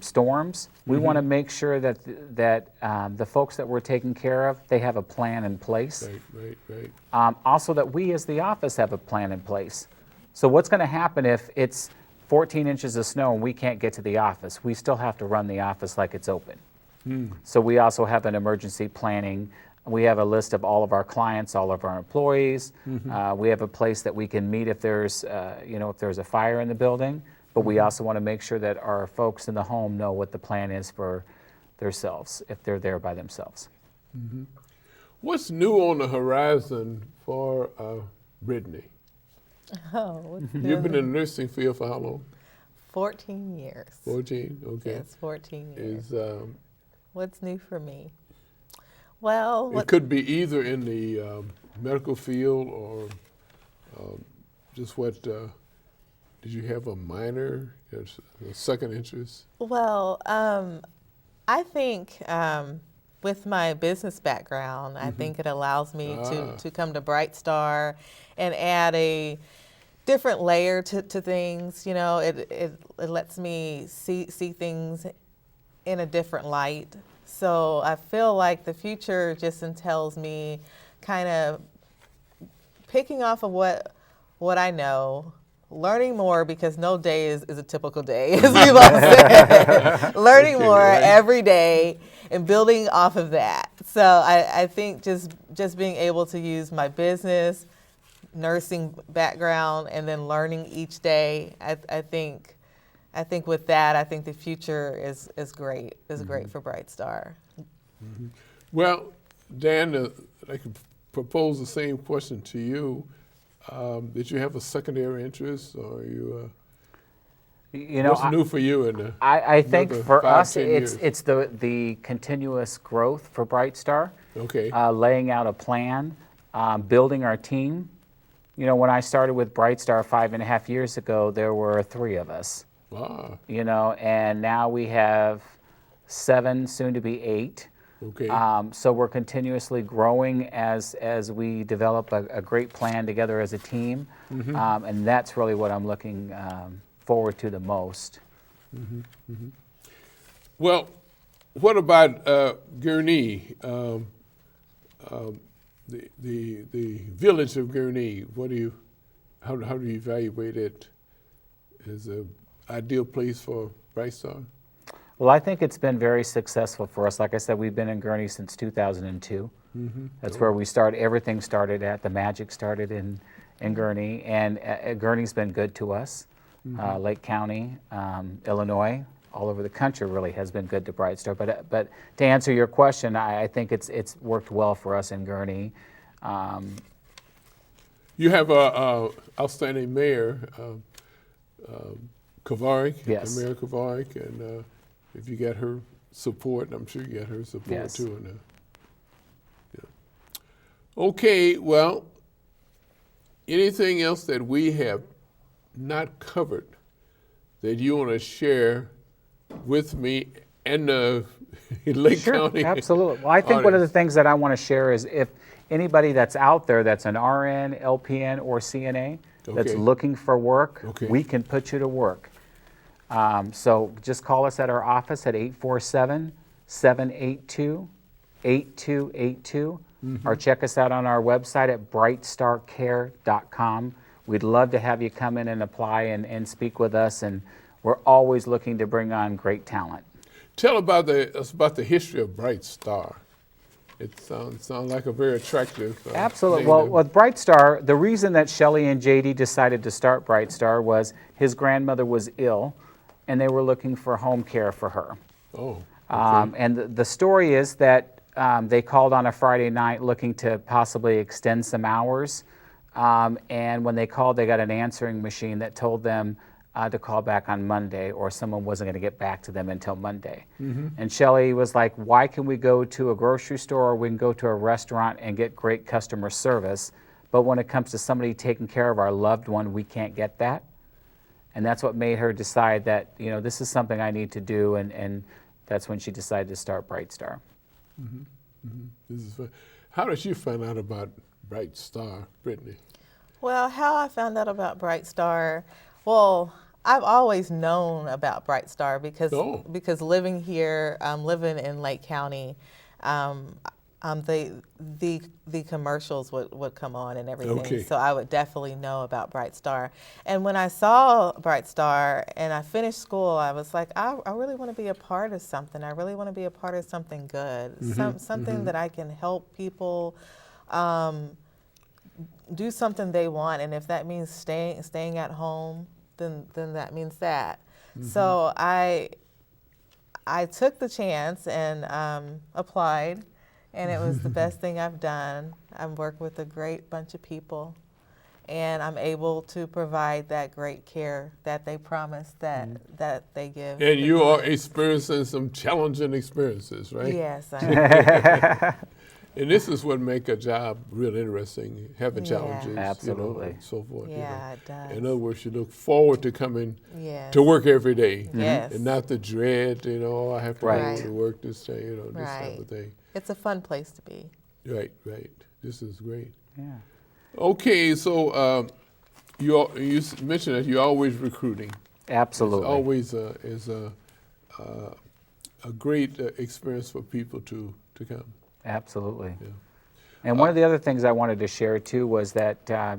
S2: storms. We want to make sure that the folks that we're taking care of, they have a plan in place.
S1: Right.
S2: Also, that we as the office have a plan in place. So what's going to happen if it's 14 inches of snow and we can't get to the office? We still have to run the office like it's open. So we also have an emergency planning. We have a list of all of our clients, all of our employees. We have a place that we can meet if there's a fire in the building. But we also want to make sure that our folks in the home know what the plan is for themselves if they're there by themselves.
S1: What's new on the horizon for Brittany?
S3: Oh,
S1: You've been in the nursing field for how long?
S3: 14 years.
S1: 14? Okay.
S3: Yes, 14 years.
S1: Is
S3: What's new for me? Well,
S1: it could be either in the medical field or just what, did you have a minor, a second interest?
S3: Well, I think with my business background, I think it allows me to come to Bright Star and add a different layer to things. You know, it lets me see things in a different light. So I feel like the future just entails me kind of picking off of what I know, learning more, because no day is a typical day, as we've all said. Learning more every day and building off of that. So I think just being able to use my business, nursing background, and then learning each day, I think with that, I think the future is great. Is great for Bright Star.
S1: Well, Dan, I could propose the same question to you. Did you have a secondary interest, or you? What's new for you in the
S2: I think
S1: another
S2: for
S1: 5,
S2: us,
S1: 10 years?
S2: it's the continuous growth for Bright Star.
S1: Okay.
S2: Laying out a plan, building our team. You know, when I started with Bright Star 5.5 years ago, there were 3 of us.
S1: Ah,
S2: You know, and now we have 7, soon to be 8.
S1: okay.
S2: So we're continuously growing as we develop a great plan together as a team, and that's really what I'm looking forward to the most.
S1: Well, what about Gurnee, the village of Gurnee? How do you evaluate it as an ideal place for Bright Star?
S2: Well, I think it's been very successful for us. Like I said, we've been in Gurnee since 2002. That's where we started. Everything started at. The magic started in Gurnee, and Gurnee's been good to us. Lake County, Illinois, all over the country really has been good to Bright Star. But to answer your question, I think it's worked well for us in Gurnee.
S1: You have a outstanding mayor, Kovarik.
S2: Yes.
S1: Mayor Kovarik, and if you get her support, and I'm sure you get her support
S2: Yes.
S1: too. And, Okay, well, anything else that we have not covered that you want to share with me and the Lake County?
S2: Absolutely. Well, I think one of the
S1: audience?
S2: things that I want to share is if anybody that's out there that's an RN, LPN, or CNA that's
S1: Okay.
S2: looking for work,
S1: Okay.
S2: we can put you to work. So just call us at our office at 847-782-8282, or check us out on our website at brightstarcare.com. We'd love to have you come in and apply and speak with us, and we're always looking to bring on great talent.
S1: Tell us about the history of Bright Star. It sounds like a very attractive.
S2: Absolutely.
S1: name
S2: Well,
S1: to-
S2: with Bright Star, the reason that Shelley and JD decided to start Bright Star was his grandmother was ill, and they were looking for home care for her.
S1: Oh,
S2: And the story is that they called on a Friday night looking to possibly extend some hours. And when they called, they got an answering machine that told them to call back on Monday, or someone wasn't going to get back to them until Monday. And Shelley was like, why can we go to a grocery store or we can go to a restaurant and get great customer service, but when it comes to somebody taking care of our loved one, we can't get that? And that's what made her decide that, you know, this is something I need to do, and that's when she decided to start Bright Star.
S1: This is fun. How did you find out about Bright Star, Brittany?
S3: Well, how I found out about Bright Star, well, I've always known about Bright Star because
S1: Oh.
S3: because living here, living in Lake County, the commercials would come on and everything.
S1: Okay.
S3: So I would definitely know about Bright Star. And when I saw Bright Star and I finished school, I was like, I really want to be a part of something. I really want to be a part of something good, something that I can help people do something they want. And if that means staying at home, then that means that. So I took the chance and applied. And it was the best thing I've done. I've worked with a great bunch of people, and I'm able to provide that great care that they promise that they give.
S1: And you are experiencing some challenging experiences, right?
S3: Yes, I am.
S1: And this is what make a job real interesting, having
S3: Yeah.
S1: challenges,
S2: Absolutely.
S1: and so forth.
S3: Yeah, it does.
S1: In other words, you look forward to coming
S3: Yes.
S1: to work every day.
S3: Yes.
S1: And not the dread, oh, I have to
S2: Right.
S1: go to work this day, this type
S3: Right.
S1: of thing.
S3: It's a fun place to be.
S1: Right. This is great.
S2: Yeah.
S1: Okay, so you mentioned that you're always recruiting.
S2: Absolutely.
S1: It's always a great experience for people to come.
S2: Absolutely.
S1: Yeah.
S2: And one of the other things I wanted to share too was that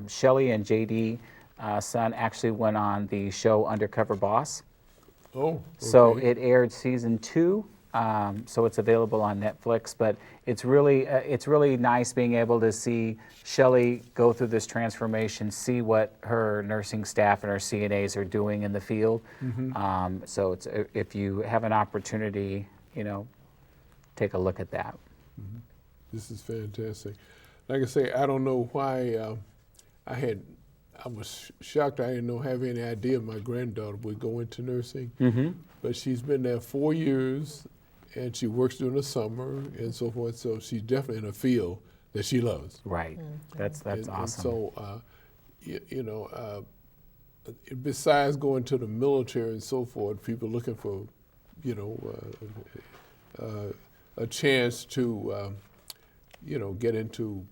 S2: Shelley and JD son actually went on the show Undercover Boss.
S1: Oh, okay.
S2: So it aired season 2. So it's available on Netflix, but it's really nice being able to see Shelley go through this transformation, see what her nursing staff and her CNAs are doing in the field. So it's, if you have an opportunity, take a look at that.
S1: This is fantastic. Like I say, I don't know why I was shocked. I didn't have any idea my granddaughter would go into nursing. But she's been there 4 years, and she works during the summer and so forth. So she's definitely in a field that she loves.
S2: Right. That's
S1: And
S2: awesome.
S1: so, besides going to the military and so forth, people looking for, a chance to, get into,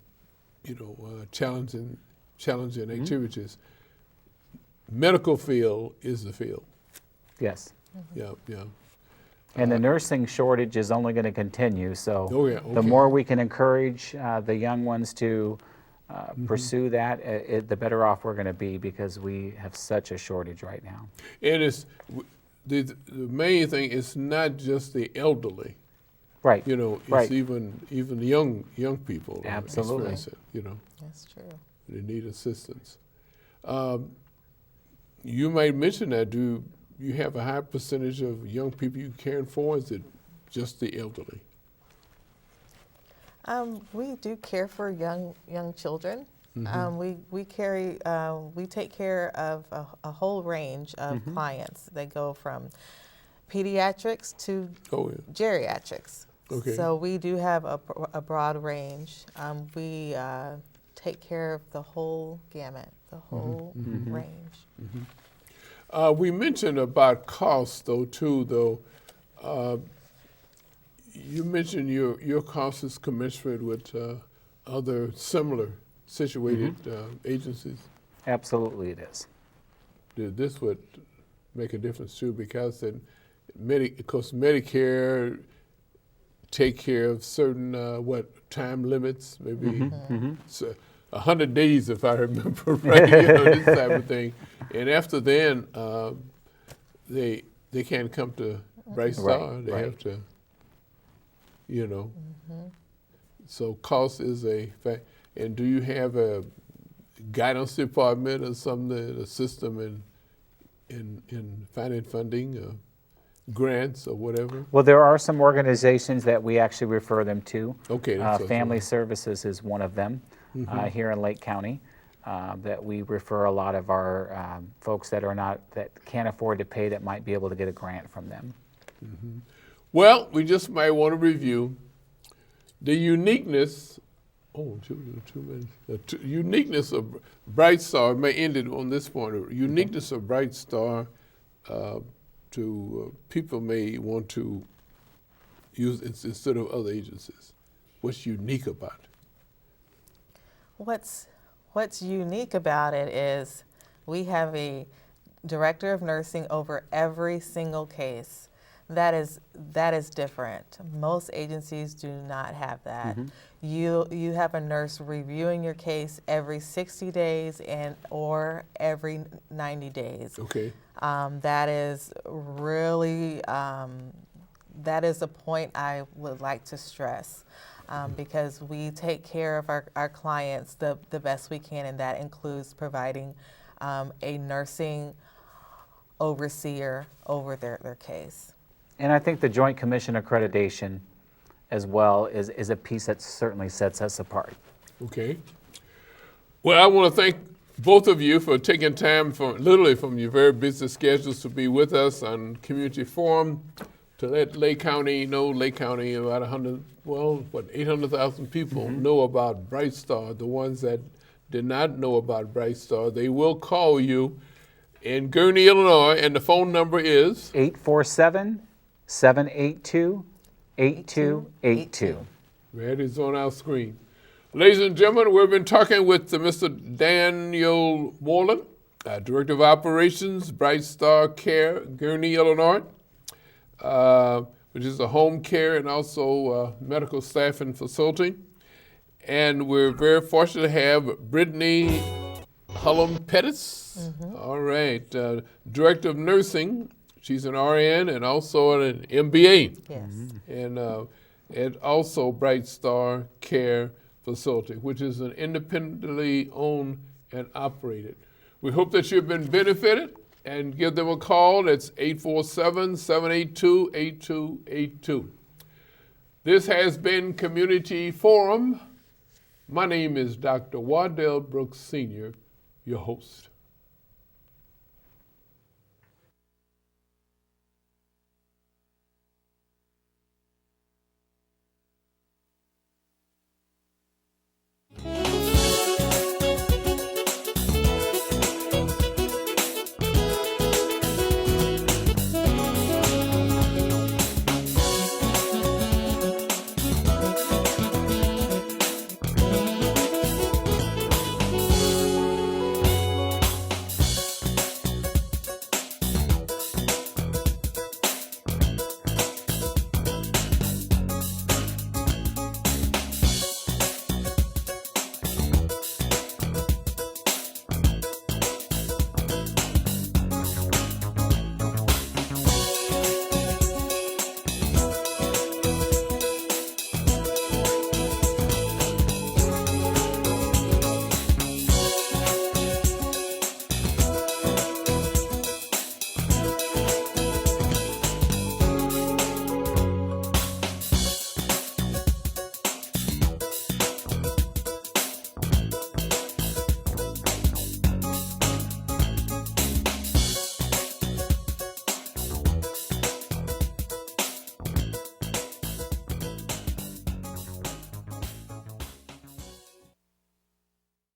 S1: challenging activities. Medical field is the field.
S2: Yes.
S1: Yeah.
S2: And the nursing shortage is only going to continue. So
S1: Oh, yeah,
S2: the
S1: okay.
S2: more we can encourage the young ones to pursue that, the better off we're going to be, because we have such a shortage right now.
S1: And it's the main thing is not just the elderly.
S2: Right.
S1: It's
S2: right.
S1: even young people
S2: Absolutely.
S1: experience it.
S3: That's true.
S1: They need assistance. You might mention that. Do you have a high percentage of young people you caring for? Is it just the elderly?
S3: We do care for young children. We take care of a whole range of clients. They go from pediatrics to
S1: Oh, yeah.
S3: geriatrics.
S1: Okay.
S3: So we do have a broad range. We take care of the whole gamut, the whole range.
S1: We mentioned about cost, though. You mentioned your cost is commensurate with other similar situated agencies.
S2: Absolutely, it is.
S1: This would make a difference too, because Medicare take care of certain time limits, maybe 100 days if I remember right, this type of thing. And after then, they can't come to Bright Star.
S2: Right,
S1: They
S2: right.
S1: have to, So cost is a fact. And do you have a guidance department or something to assist them in finding funding, grants or whatever?
S2: Well, there are some organizations that we actually refer them to.
S1: Okay, that's
S2: Family Services is one of them here in Lake County. that we refer a lot of our folks that can't afford to pay, that might be able to get a grant from them.
S1: Well, we just might want to review the uniqueness. Uniqueness of Bright Star. May end it on this point. Uniqueness of Bright Star to people may want to use it instead of other agencies. What's unique about it?
S3: What's unique about it is we have a director of nursing over every single case. That is different. Most agencies do not have that. You have a nurse reviewing your case every 60 days or every 90 days.
S1: Okay.
S3: That is really that is a point I would like to stress. Because we take care of our clients the best we can, and that includes providing a nursing overseer over their case.
S2: And I think the Joint Commission accreditation as well is a piece that certainly sets us apart.
S1: Okay. Well, I want to thank both of you for taking time literally from your very busy schedules to be with us on Community Forum, to let Lake County know. Lake County, about 800,000 people know about Bright Star. The ones that did not know about Bright Star, they will call you in Gurnee, Illinois, and the phone number is
S2: 847-782-8282.
S1: That is on our screen. Ladies and gentlemen, we've been talking with Mr. Daniel Moreland, Director of Operations, Bright Star Care, Gurnee, Illinois, which is a home care and also medical staffing facility. And we're very fortunate to have Brittany Hullum Pettis, all right, Director of Nursing. She's an RN and also an MBA.
S3: Yes.
S1: And also Bright Star Care Facility, which is an independently owned and operated. We hope that you've been benefited, and give them a call. It's 847-782-8282. This has been Community Forum. My name is Dr. Waddell Brooks Sr., your host.